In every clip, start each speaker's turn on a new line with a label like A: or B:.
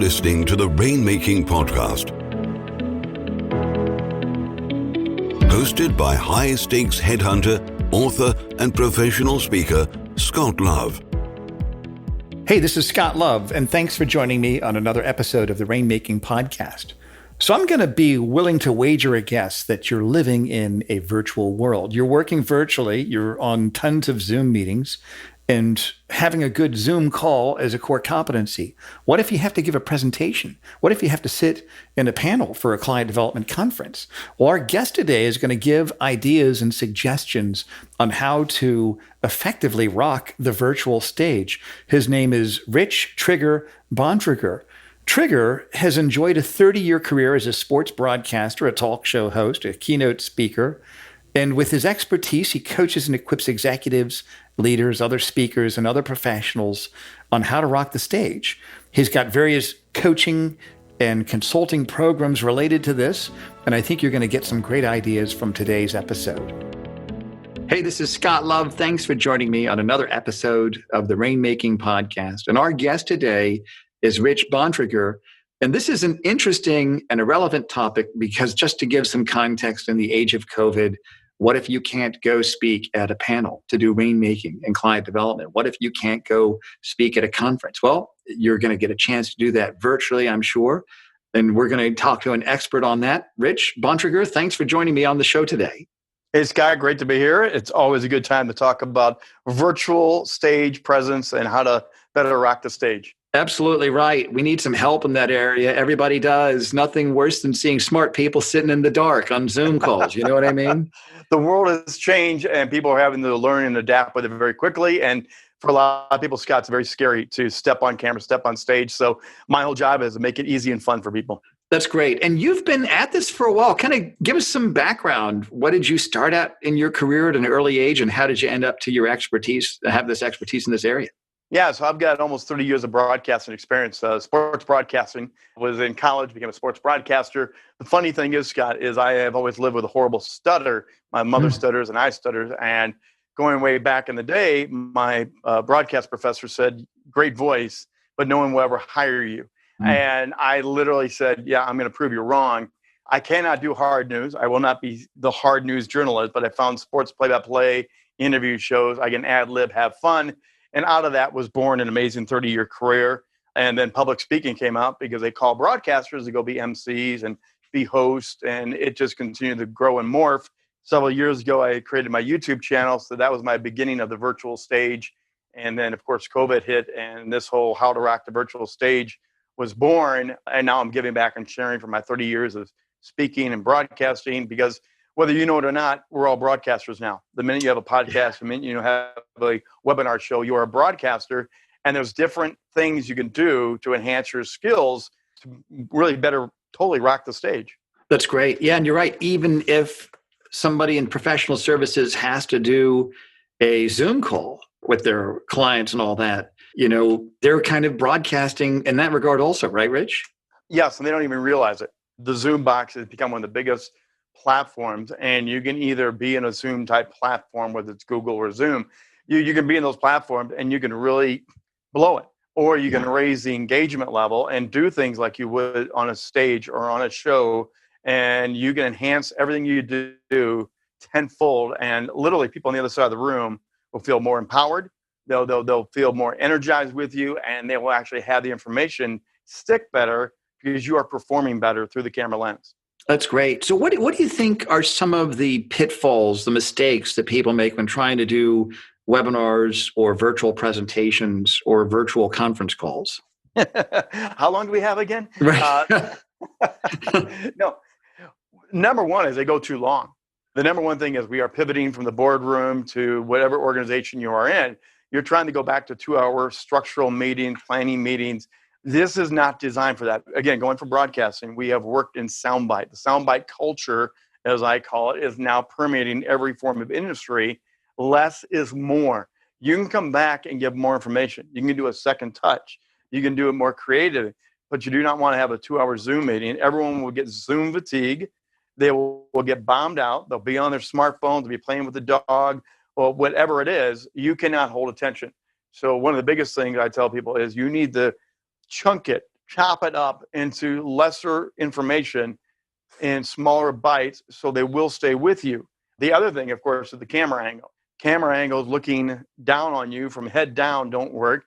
A: listening to the Rainmaking Podcast, hosted by high-stakes headhunter, author, and professional speaker, Scott Love.
B: Hey, this is Scott Love, and thanks for joining me on another episode of the Rainmaking Podcast. So I'm going to be willing to wager a guess that you're living in a virtual world. You're working virtually, you're on tons of Zoom meetings, and having a good Zoom call is a core competency. What if you have to give a presentation? What if you have to sit in a panel for a client development conference? Well, our guest today is going to give ideas and suggestions on how to effectively rock the virtual stage. His name is Rich Bontrager. Trigger has enjoyed a 30-year career as a sports broadcaster, a talk show host, a keynote speaker. And with his expertise, he coaches and equips executives, leaders, other speakers, and other professionals on how to rock the stage. He's got various coaching and consulting programs related to this, and I think you're going to get some great ideas from today's episode. Hey, this is Scott Love. Thanks for joining me on another episode of the Rainmaking Podcast. And our guest today is Rich Bontrager. And this is an interesting and a relevant topic because just to give some context in the age of COVID, what if you can't go speak at a panel to do rainmaking and client development? What if you can't go speak at a conference? Well, you're going to get a chance to do that virtually, I'm sure. And we're going to talk to an expert on that. Rich Bontrager, thanks for joining me on the show today.
C: Hey, Scott, great to be here. It's always a good time to talk about virtual stage presence and how to better rock the stage.
B: Absolutely right. We need some help in that area. Everybody does. Nothing worse than seeing smart people sitting in the dark on Zoom calls. You know what I mean?
C: The world has changed and people are having to learn and adapt with it very quickly. And for a lot of people, Scott, it's very scary to step on camera, step on stage. So my whole job is to make it easy and fun for people.
B: That's great. And you've been at this for a while. Kind of give us some background. What did you start at in your career at an early age, and how did you end up to your expertise, have this expertise in this area?
C: Yeah, so I've got almost 30 years of broadcasting experience. Sports broadcasting. Was in college, became a sports broadcaster. The funny thing is, Scott, is I have always lived with a horrible stutter. My mother stutters and I stutter. And going way back in the day, my broadcast professor said, great voice, but no one will ever hire you. And I literally said, yeah, I'm going to prove you wrong. I cannot do hard news. I will not be the hard news journalist, but I found sports play-by-play, interview shows. I can ad-lib, have fun. And out of that was born an amazing 30-year career. And then public speaking came out because they call broadcasters to go be MCs and be hosts. And it just continued to grow and morph. Several years ago, I created my YouTube channel. So that was my beginning of the virtual stage. And then, of course, COVID hit and this whole how to rock the virtual stage was born. And now I'm giving back and sharing from my 30 years of speaking and broadcasting because whether you know it or not, we're all broadcasters now. The minute you have a podcast, the minute you have a webinar show, you're a broadcaster. And there's different things you can do to enhance your skills to really better totally rock the stage.
B: That's great. Yeah, and you're right. Even if somebody in professional services has to do a Zoom call with their clients and all that, you know, they're kind of broadcasting in that regard also, right, Rich?
C: Yes, and they don't even realize it. The Zoom box has become one of the biggest platforms, and you can either be in a Zoom type platform, whether it's Google or Zoom. You can be in those platforms and you can really blow it, or you can raise the engagement level and do things like you would on a stage or on a show, and you can enhance everything you do tenfold. And literally, people on the other side of the room will feel more empowered. They'll feel more energized with you, and they will actually have the information stick better because you are performing better through the camera lens.
B: That's great. So what do you think are some of the pitfalls, the mistakes that people make when trying to do webinars or virtual presentations or virtual conference calls?
C: How long do we have again?
B: Right.
C: No. Number one is they go too long. The number one thing is we are pivoting from the boardroom to whatever organization you are in. You're trying to go back to 2-hour structural meetings, planning meetings. This is not designed for that. Again, going from broadcasting, we have worked in soundbite. The soundbite culture, as I call it, is now permeating every form of industry. Less is more. You can come back and give more information. You can do a second touch. You can do it more creative, but you do not want to have a 2-hour Zoom meeting. Everyone will get Zoom fatigue. They will get bombed out. They'll be on their smartphones, they'll be playing with the dog, or whatever it is. You cannot hold attention. So one of the biggest things I tell people is you need to chunk it, chop it up into lesser information in smaller bites so they will stay with you. The other thing, of course, is the camera angle. Camera angles looking down on you from head down don't work.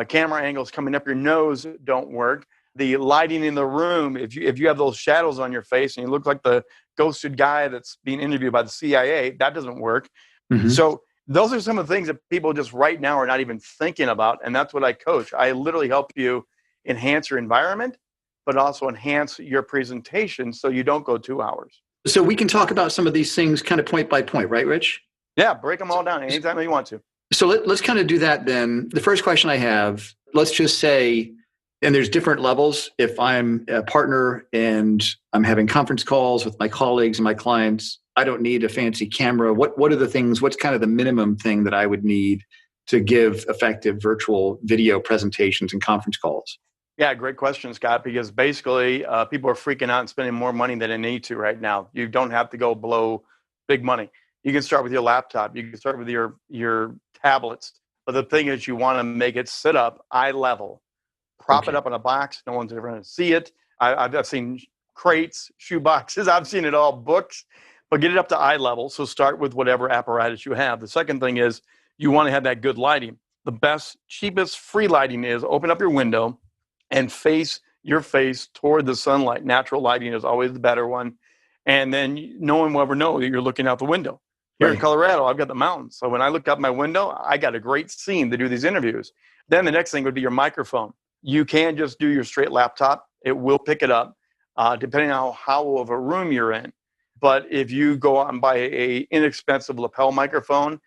C: Camera angles coming up your nose don't work. The lighting in the room, if you have those shadows on your face and you look like the ghosted guy that's being interviewed by the CIA, that doesn't work. Mm-hmm. So those are some of the things that people just right now are not even thinking about. And that's what I coach. I literally help you enhance your environment, but also enhance your presentation so you don't go 2 hours.
B: So we can talk about some of these things kind of point by point, right, Rich?
C: Yeah, break them all down anytime you want to.
B: So let's kind of do that then. The first question I have, let's just say, and there's different levels. If I'm a partner and I'm having conference calls with my colleagues and my clients, I don't need a fancy camera. What are the things, what's kind of the minimum thing that I would need to give effective virtual video presentations and conference calls?
C: Yeah, great question, Scott, because basically people are freaking out and spending more money than they need to right now. You don't have to go blow big money. You can start with your laptop. You can start with your tablets. But the thing is, you want to make it sit up eye level. Prop it up in a box. No one's ever going to see it. I've seen crates, shoe boxes. I've seen it all, books. But get it up to eye level. So start with whatever apparatus you have. The second thing is you want to have that good lighting. The best, cheapest, free lighting is open up your window and face your face toward the sunlight. Natural lighting is always the better one. And then no one will ever know that you're looking out the window. Here in Colorado, I've got the mountains. So when I look out my window, I got a great scene to do these interviews. Then the next thing would be your microphone. You can't just do your straight laptop. It will pick it up, depending on how of a room you're in. But if you go out and buy a inexpensive lapel microphone,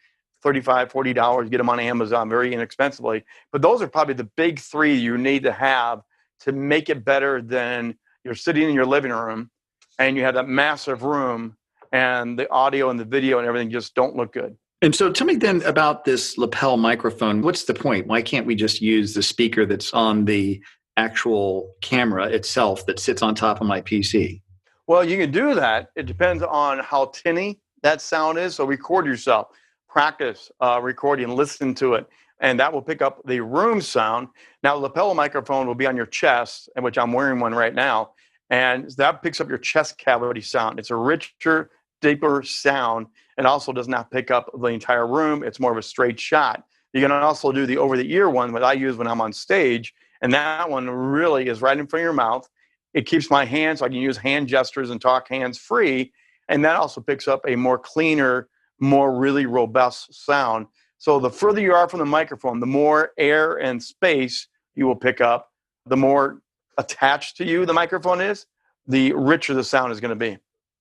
C: $35, $40, get them on Amazon very inexpensively. But those are probably the big three you need to have to make it better than you're sitting in your living room and you have that massive room and the audio and the video and everything just don't look good.
B: And so tell me then about this lapel microphone. What's the point? Why can't we just use the speaker that's on the actual camera itself that sits on top of my PC?
C: Well, you can do that. It depends on how tinny that sound is. So record yourself, practice recording, listen to it, and that will pick up the room sound. Now, the lapel microphone will be on your chest, which I'm wearing one right now, and that picks up your chest cavity sound. It's a richer, deeper sound. It also does not pick up the entire room. It's more of a straight shot. You can also do the over-the-ear one that I use when I'm on stage, and that one really is right in front of your mouth. It keeps my hands, so I can use hand gestures and talk hands-free, and that also picks up a more cleaner, more really robust sound. So the further you are from the microphone, the more air and space you will pick up, the more attached to you the microphone is, the richer the sound is going to be.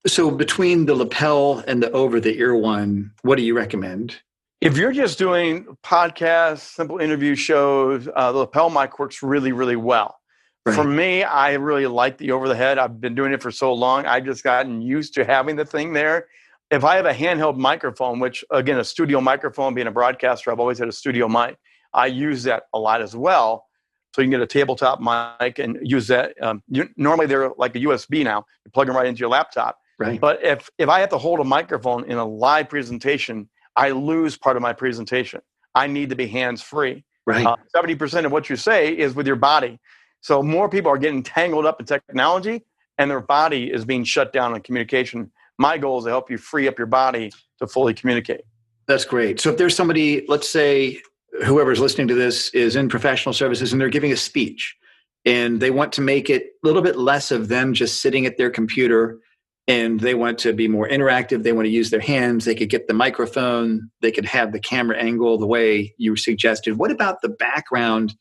B: So between the lapel and the over-the-ear one, what do you recommend?
C: If you're just doing podcasts, simple interview shows, the lapel mic works really, really well. Right. For me, I really like the over-the-head. I've been doing it for so long. I've just gotten used to having the thing there. If I have a handheld microphone, which, again, a studio microphone, being a broadcaster, I've always had a studio mic. I use that a lot as well. So you can get a tabletop mic and use that. Normally, they're like a USB now. You plug them right into your laptop.
B: Right.
C: But if I have to hold a microphone in a live presentation, I lose part of my presentation. I need to be hands-free.
B: Right.
C: 70% of what you say is with your body. So more people are getting tangled up in technology, and their body is being shut down on communication. My goal is to help you free up your body to fully communicate.
B: That's great. So if there's somebody, let's say whoever's listening to this is in professional services and they're giving a speech and they want to make it a little bit less of them just sitting at their computer, and they want to be more interactive. They want to use their hands. They could get the microphone. They could have the camera angle the way you suggested. What about the background?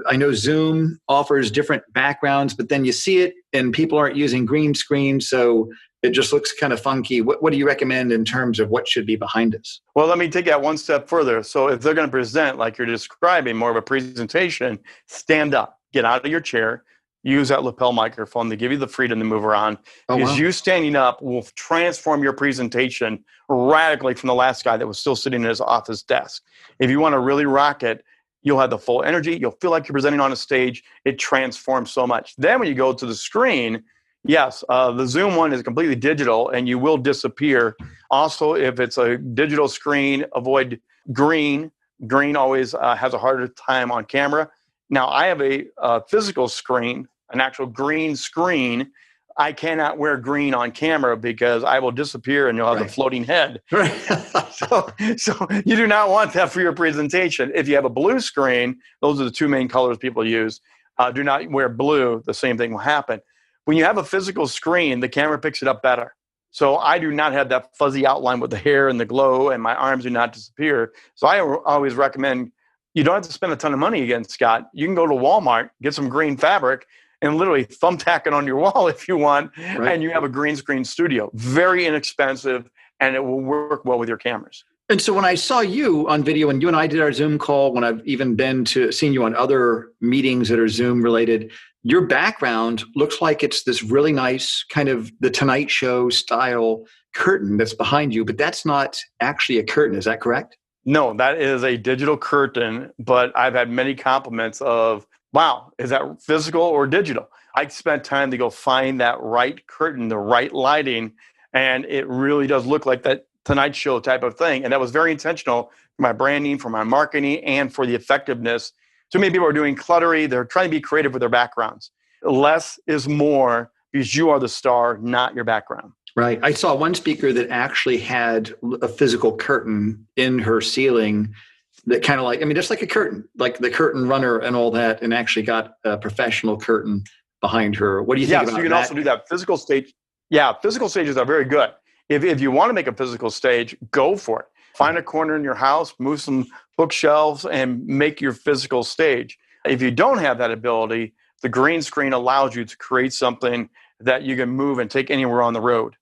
B: I know Zoom offers different backgrounds, but then you see it and people aren't using green screen, so it just looks kind of funky. What do you recommend in terms of what should be behind us?
C: Well, let me take that one step further. So if they're going to present like you're describing, more of a presentation, stand up, get out of your chair, use that lapel microphone to give you the freedom to move around. Because you standing up will transform your presentation radically from the last guy that was still sitting at his office desk. If you want to really rock it, you'll have the full energy. You'll feel like you're presenting on a stage. It transforms so much. Then when you go to the screen, yes, the Zoom one is completely digital and you will disappear. Also, if it's a digital screen, avoid green. Green always has a harder time on camera. Now, I have a physical screen, an actual green screen. I cannot wear green on camera because I will disappear and you'll have the floating head.
B: Right.
C: so you do not want that for your presentation. If you have a blue screen, those are the two main colors people use. Do not wear blue. The same thing will happen. When you have a physical screen, the camera picks it up better. So I do not have that fuzzy outline with the hair and the glow, and my arms do not disappear. So I always recommend you don't have to spend a ton of money again, Scott. You can go to Walmart, get some green fabric, and literally thumbtack it on your wall if you want, and you have a green screen studio. Very inexpensive, and it will work well with your cameras.
B: And so when I saw you on video, and you and I did our Zoom call, when I've even seen you on other meetings that are Zoom related, your background looks like it's this really nice kind of the Tonight Show style curtain that's behind you, but that's not actually a curtain. Is that correct?
C: No, that is a digital curtain, but I've had many compliments of, wow, is that physical or digital? I spent time to go find that right curtain, the right lighting, and it really does look like that Tonight Show type of thing. And that was very intentional for my branding, for my marketing, and for the effectiveness. Too many people are doing cluttery. They're trying to be creative with their backgrounds. Less is more because you are the star, not your background.
B: Right. I saw one speaker that actually had a physical curtain in her ceiling that kind of just like a curtain, like the curtain runner and all that, and actually got a professional curtain behind her. What do you think about that?
C: So you can also do that. Physical stage. Yeah, physical stages are very good. If you want to make a physical stage, go for it. Find a corner in your house, move some bookshelves, and make your physical stage. If you don't have that ability, the green screen allows you to create something that you can move and take anywhere on the road.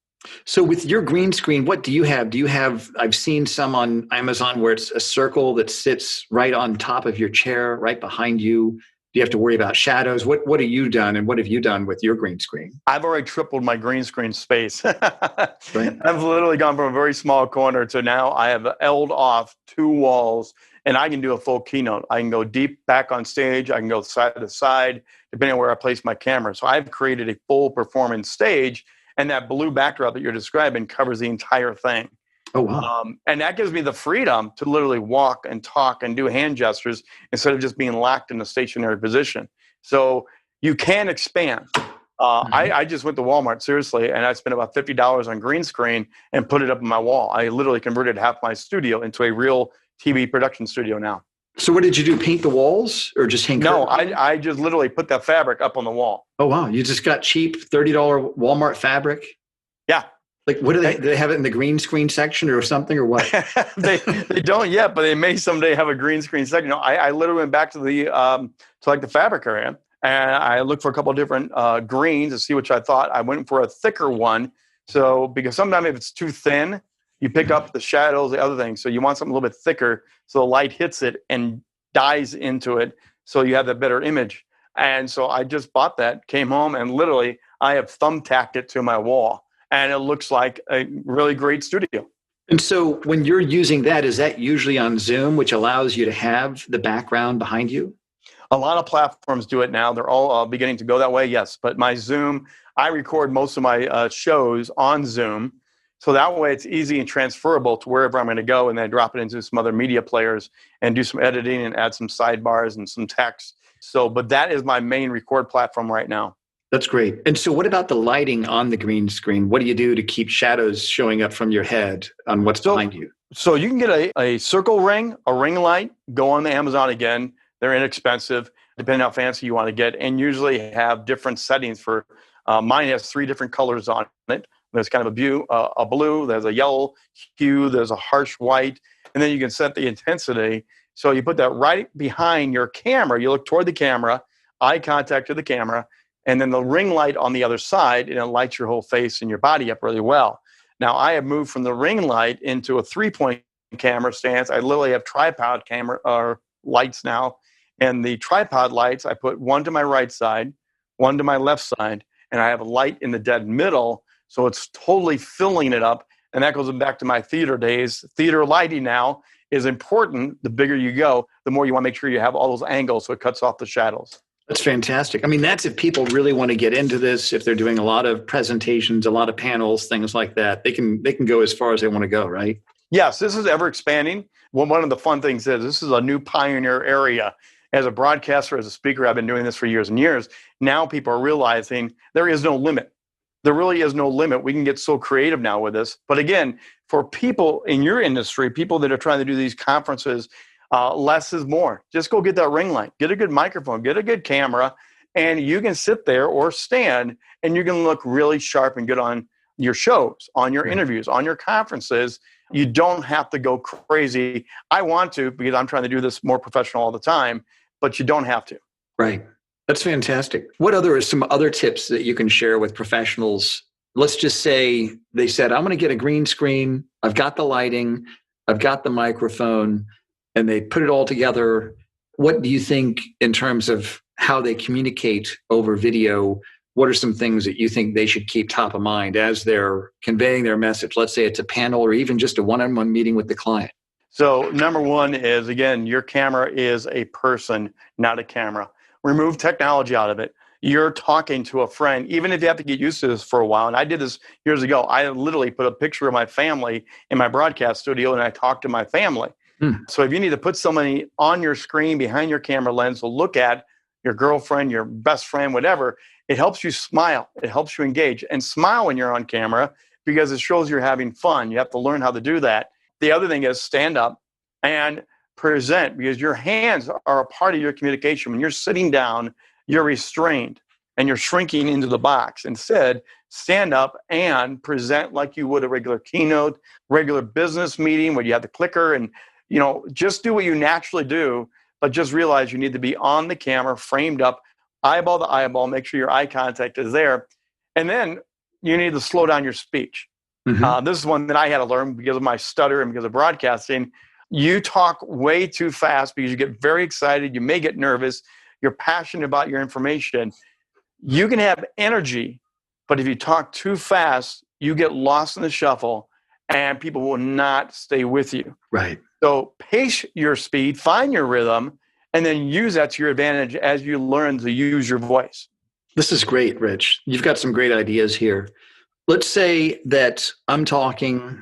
B: So with your green screen, what do you have? I've seen some on Amazon where it's a circle that sits right on top of your chair, right behind you. Do you have to worry about shadows? What have you done, and what have you done with your green screen?
C: I've already tripled my green screen space.
B: Right.
C: I've literally gone from a very small corner to now I have L'd off 2 walls, and I can do a full keynote. I can go deep back on stage. I can go side to side, depending on where I place my camera. So I've created a full performance stage, and that blue backdrop that you're describing covers the entire thing.
B: Oh, wow.
C: And that gives me the freedom to literally walk and talk and do hand gestures instead of just being locked in a stationary position. So you can expand. I just went to Walmart, seriously, and I spent about $50 on green screen and put it up on my wall. I literally converted half my studio into a real TV production studio now.
B: So what did you do? Paint the walls or just hang?
C: No, I just literally put that fabric up on the wall.
B: Oh, wow. You just got cheap $30 Walmart fabric?
C: Yeah.
B: Like, what do they have it in the green screen section or something, or what?
C: they don't yet, but they may someday have a green screen section. No, I literally went back to the the fabric area, and I looked for a couple of different greens to see which I thought. I went for a thicker one. So because sometimes if it's too thin, you pick up the shadows, the other things. So you want something a little bit thicker so the light hits it and dies into it, so you have that better image. And so I just bought that, came home, and literally I have thumbtacked it to my wall. And it looks like a really great studio.
B: And so when you're using that, is that usually on Zoom, which allows you to have the background behind you?
C: A lot of platforms do it now. They're all beginning to go that way, yes. But my Zoom, I record most of my shows on Zoom. So that way it's easy and transferable to wherever I'm going to go, and then drop it into some other media players and do some editing and add some sidebars and some text. But that is my main record platform right now.
B: That's great. And so what about the lighting on the green screen? What do you do to keep shadows showing up from your head on what's behind you?
C: So you can get a circle ring, a ring light, go on the Amazon again. They're inexpensive, depending on how fancy you want to get, and usually have different settings for, mine has 3 different colors on it. There's kind of a blue, there's a yellow hue, there's a harsh white, and then you can set the intensity. So you put that right behind your camera. You look toward the camera, eye contact to the camera, and then the ring light on the other side, and it lights your whole face and your body up really well. Now, I have moved from the ring light into a 3-point camera stance. I literally have tripod camera lights now. And the tripod lights, I put one to my right side, one to my left side, and I have a light in the dead middle. So it's totally filling it up. And that goes back to my theater days. Theater lighting now is important. The bigger you go, the more you want to make sure you have all those angles so it cuts off the shadows.
B: That's fantastic. I mean, that's if people really want to get into this, if they're doing a lot of presentations, a lot of panels, things like that, they can go as far as they want to go, right?
C: Yes, this is ever expanding. Well, one of the fun things is this is a new pioneer area. as a broadcaster, as a speaker, I've been doing this for years and years. Now people are realizing there is no limit. There really is no limit. We can get so creative now with this. But again, for people in your industry, people that are trying to do these conferences, less is more. Just go get that ring light, get a good microphone, get a good camera, and you can sit there or stand and you can look really sharp and good on your shows, on your interviews, on your conferences. You don't have to go crazy. I want to because I'm trying to do this more professional all the time, but you don't have to.
B: Right. That's fantastic. What are some other tips that you can share with professionals? Let's just say they said, I'm going to get a green screen. I've got the lighting. I've got the microphone, and they put it all together. What do you think in terms of how they communicate over video? What are some things that you think they should keep top of mind as they're conveying their message? Let's say it's a panel or even just a one-on-one meeting with the client.
C: So number one is, again, your camera is a person, not a camera. Remove technology out of it. You're talking to a friend, even if you have to get used to this for a while. And I did this years ago. I literally put a picture of my family in my broadcast studio and I talked to my family. So if you need to put somebody on your screen behind your camera lens to look at, your girlfriend, your best friend, whatever, it helps you smile. It helps you engage. And smile when you're on camera because it shows you're having fun. You have to learn how to do that. The other thing is stand up and present because your hands are a part of your communication. When you're sitting down, you're restrained and you're shrinking into the box. Instead, stand up and present like you would a regular keynote, regular business meeting where you have the clicker and, just do what you naturally do, but just realize you need to be on the camera, framed up, eyeball to eyeball, make sure your eye contact is there. And then you need to slow down your speech. This is one that I had to learn because of my stutter and because of broadcasting. You talk way too fast because you get very excited. You may get nervous. You're passionate about your information. You can have energy, but if you talk too fast, you get lost in the shuffle and people will not stay with you.
B: Right.
C: So pace your speed, find your rhythm, and then use that to your advantage as you learn to use your voice.
B: This is great, Rich. You've got some great ideas here. Let's say that I'm talking,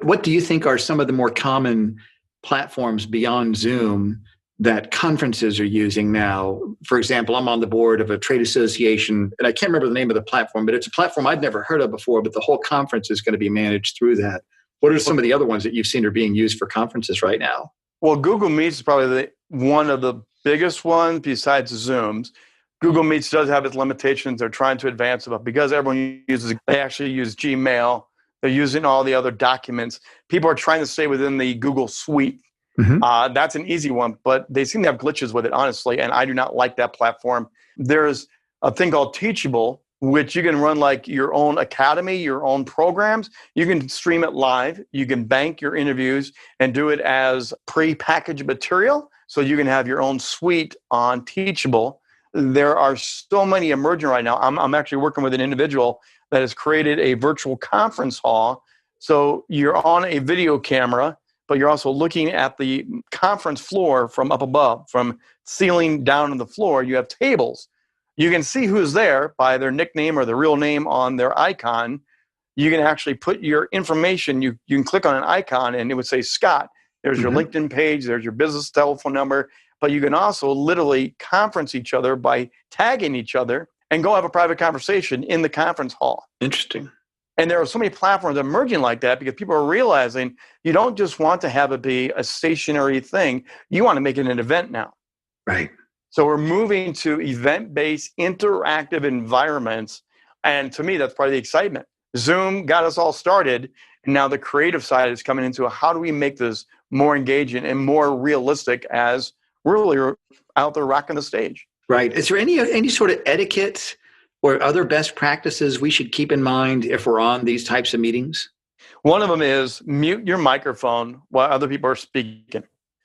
B: what do you think are some of the more common platforms beyond Zoom that conferences are using now? For example, I'm on the board of a trade association, and I can't remember the name of the platform, but it's a platform I'd never heard of before, but the whole conference is going to be managed through that. What are some of the other ones that you've seen are being used for conferences right now?
C: Well, Google Meets is probably one of the biggest ones besides Zoom's. Google Meets does have its limitations. They're trying to advance it, but because everyone they actually use Gmail. They're using all the other documents. People are trying to stay within the Google suite. That's an easy one, but they seem to have glitches with it, honestly, and I do not like that platform. There's a thing called Teachable, which you can run like your own academy, your own programs. You can stream it live. You can bank your interviews and do it as pre-packaged material. So you can have your own suite on Teachable. There are so many emerging right now. I'm actually working with an individual that has created a virtual conference hall. So you're on a video camera, but you're also looking at the conference floor from up above, from ceiling down to the floor. You have tables. You can see who's there by their nickname or their real name on their icon. You can actually put your information. You can click on an icon and it would say Scott. There's your LinkedIn page. There's your business telephone number. But you can also literally conference each other by tagging each other and go have a private conversation in the conference hall.
B: Interesting.
C: And there are so many platforms emerging like that because people are realizing you don't just want to have it be a stationary thing. You want to make it an event now.
B: Right.
C: So we're moving to event-based interactive environments. And to me, that's part of the excitement. Zoom got us all started. And now the creative side is coming into how do we make this more engaging and more realistic as we're really out there rocking the stage.
B: Right. Is there any sort of etiquette or other best practices we should keep in mind if we're on these types of meetings?
C: One of them is mute your microphone while other people are speaking.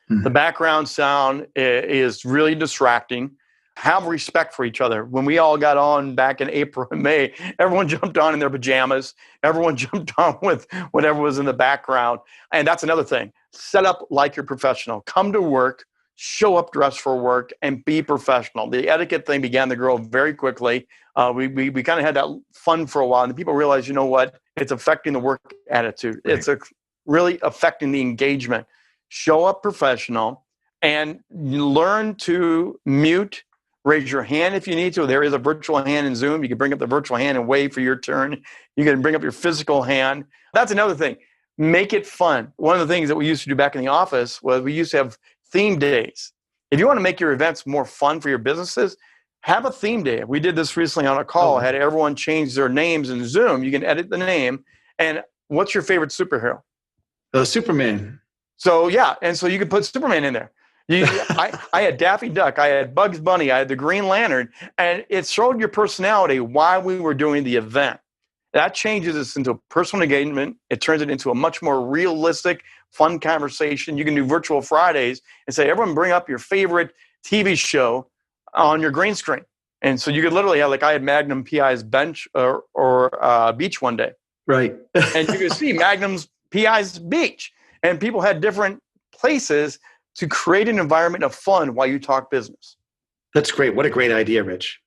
C: The background sound is really distracting. Have respect for each other. When we all got on back in April and May, everyone jumped on in their pajamas. Everyone jumped on with whatever was in the background. And that's another thing. Set up like you're professional. Come to work, show up dressed for work, and be professional. The etiquette thing began to grow very quickly. We kind of had that fun for a while, and people realized, you know what? It's affecting the work attitude. Right. It's really affecting the engagement. Show up professional. And you learn to mute, raise your hand if you need to. There is a virtual hand in Zoom. You can bring up the virtual hand and wave for your turn. You can bring up your physical hand. That's another thing. Make it fun. One of the things that we used to do back in the office was we used to have theme days. If you want to make your events more fun for your businesses, have a theme day. We did this recently on a call. Had everyone change their names in Zoom. You can edit the name. And what's your favorite superhero?
B: Superman.
C: So yeah, and so you could put Superman in there. I had Daffy Duck, I had Bugs Bunny, I had the Green Lantern, and it showed your personality while we were doing the event. That changes this into personal engagement. It turns it into a much more realistic, fun conversation. You can do virtual Fridays and say, everyone bring up your favorite TV show on your green screen. And so you could literally have, like I had Magnum PI's bench or beach one day.
B: Right.
C: And you could see Magnum's PI's beach. And people had different places to create an environment of fun while you talk business.
B: That's great. What a great idea, Rich.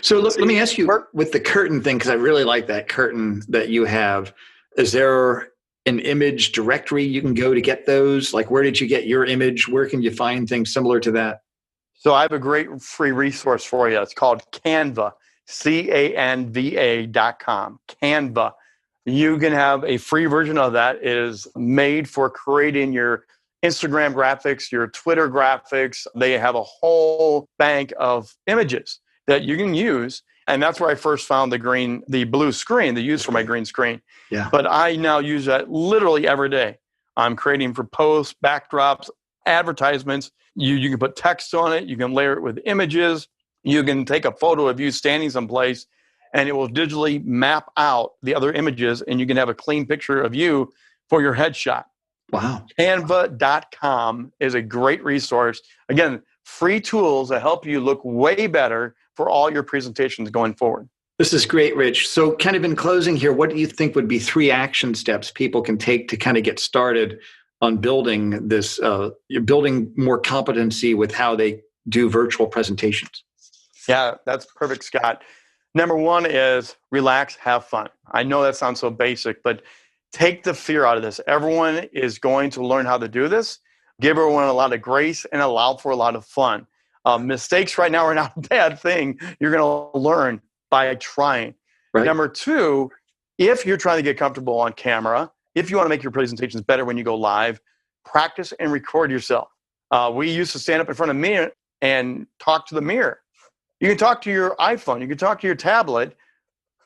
B: So let me ask you with the curtain thing, because I really like that curtain that you have. Is there an image directory you can go to get those? Like, where did you get your image? Where can you find things similar to that?
C: So I have a great free resource for you. It's called Canva, Canva.com. Canva. You can have a free version of that. It is made for creating your Instagram graphics, your Twitter graphics. They have a whole bank of images that you can use. And that's where I first found the blue screen, the use for my green screen.
B: Yeah.
C: But I now use that literally every day. I'm creating for posts, backdrops, advertisements. You can put text on it. You can layer it with images. You can take a photo of you standing someplace, and it will digitally map out the other images, and you can have a clean picture of you for your headshot.
B: Wow.
C: Canva.com is a great resource. Again, free tools that help you look way better for all your presentations going forward.
B: This is great, Rich. So kind of in closing here, what do you think would be 3 action steps people can take to kind of get started on building this, building more competency with how they do virtual presentations?
C: Yeah, that's perfect, Scott. Number 1 is relax, have fun. I know that sounds so basic, but take the fear out of this. Everyone is going to learn how to do this. Give everyone a lot of grace and allow for a lot of fun. Mistakes right now are not a bad thing. You're going to learn by trying. Right. Number 2, if you're trying to get comfortable on camera, if you want to make your presentations better when you go live, practice and record yourself. We used to stand up in front of a mirror and talk to the mirror. You can talk to your iPhone. You can talk to your tablet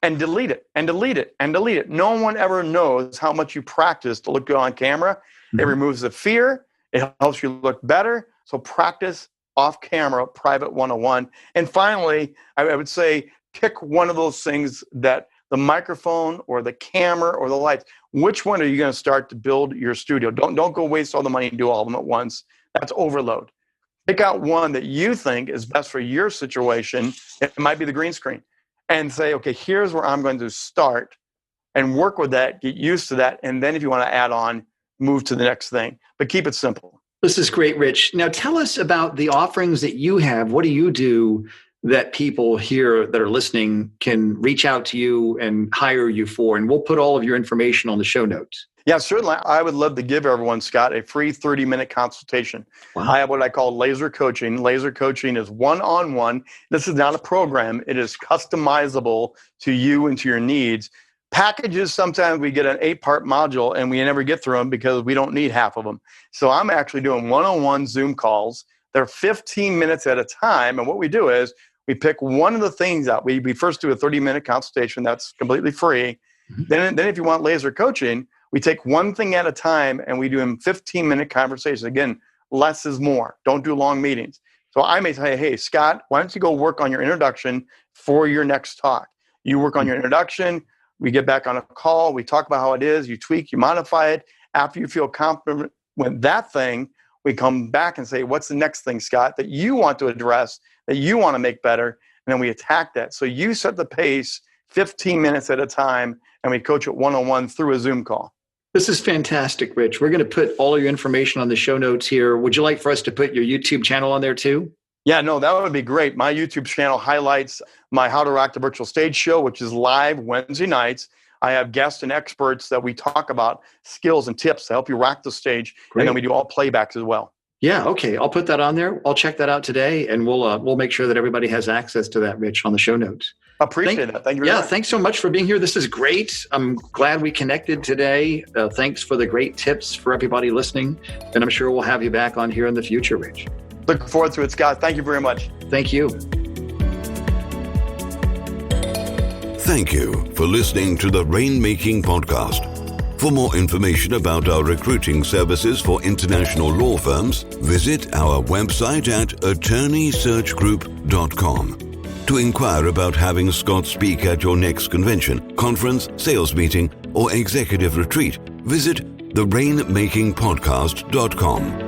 C: and delete it and delete it and delete it. No one ever knows how much you practice to look good on camera. Mm-hmm. It removes the fear. It helps you look better. So practice off camera, private 101. And finally, I would say pick one of those things that the microphone or the camera or the lights, which one are you going to start to build your studio? Don't go waste all the money and do all of them at once. That's overload. Pick out one that you think is best for your situation. It might be the green screen. And say, okay, here's where I'm going to start and work with that, get used to that. And then if you want to add on, move to the next thing. But keep it simple.
B: This is great, Rich. Now tell us about the offerings that you have. What do you do that people here that are listening can reach out to you and hire you for? And we'll put all of your information on the show notes.
C: Yeah, certainly. I would love to give everyone, Scott, a free 30-minute consultation. Wow. I have what I call laser coaching. Laser coaching is one-on-one. This is not a program. It is customizable to you and to your needs. Packages, sometimes we get an 8-part module and we never get through them because we don't need half of them. So I'm actually doing one-on-one Zoom calls. They're 15 minutes at a time. And what we do is we pick one of the things out. We first do a 30-minute consultation. That's completely free. Mm-hmm. Then if you want laser coaching, we take one thing at a time and we do them 15-minute conversations. Again, less is more. Don't do long meetings. So I may say, hey, Scott, why don't you go work on your introduction for your next talk? You work on your introduction. We get back on a call. We talk about how it is. You tweak, you modify it. After you feel confident with that thing, we come back and say, what's the next thing, Scott, that you want to address, that you want to make better? And then we attack that. So you set the pace 15 minutes at a time, and we coach it one-on-one through a Zoom call.
B: This is fantastic, Rich. We're going to put all your information on the show notes here. Would you like for us to put your YouTube channel on there too?
C: Yeah, no, that would be great. My YouTube channel highlights my How to Rock the Virtual Stage show, which is live Wednesday nights. I have guests and experts that we talk about skills and tips to help you rock the stage. Great. And then we do all playbacks as well.
B: Yeah. Okay. I'll put that on there. I'll check that out today, and we'll make sure that everybody has access to that, Rich, on the show notes.
C: Appreciate that. Thank you very much.
B: Thanks so much for being here. This is great. I'm glad we connected today. Thanks for the great tips for everybody listening. And I'm sure we'll have you back on here in the future, Rich.
C: Looking forward to it, Scott. Thank you very much.
B: Thank you.
A: Thank you for listening to the Rainmaking Podcast. For more information about our recruiting services for international law firms, visit our website at attorneysearchgroup.com. To inquire about having Scott speak at your next convention, conference, sales meeting, or executive retreat, visit therainmakingpodcast.com.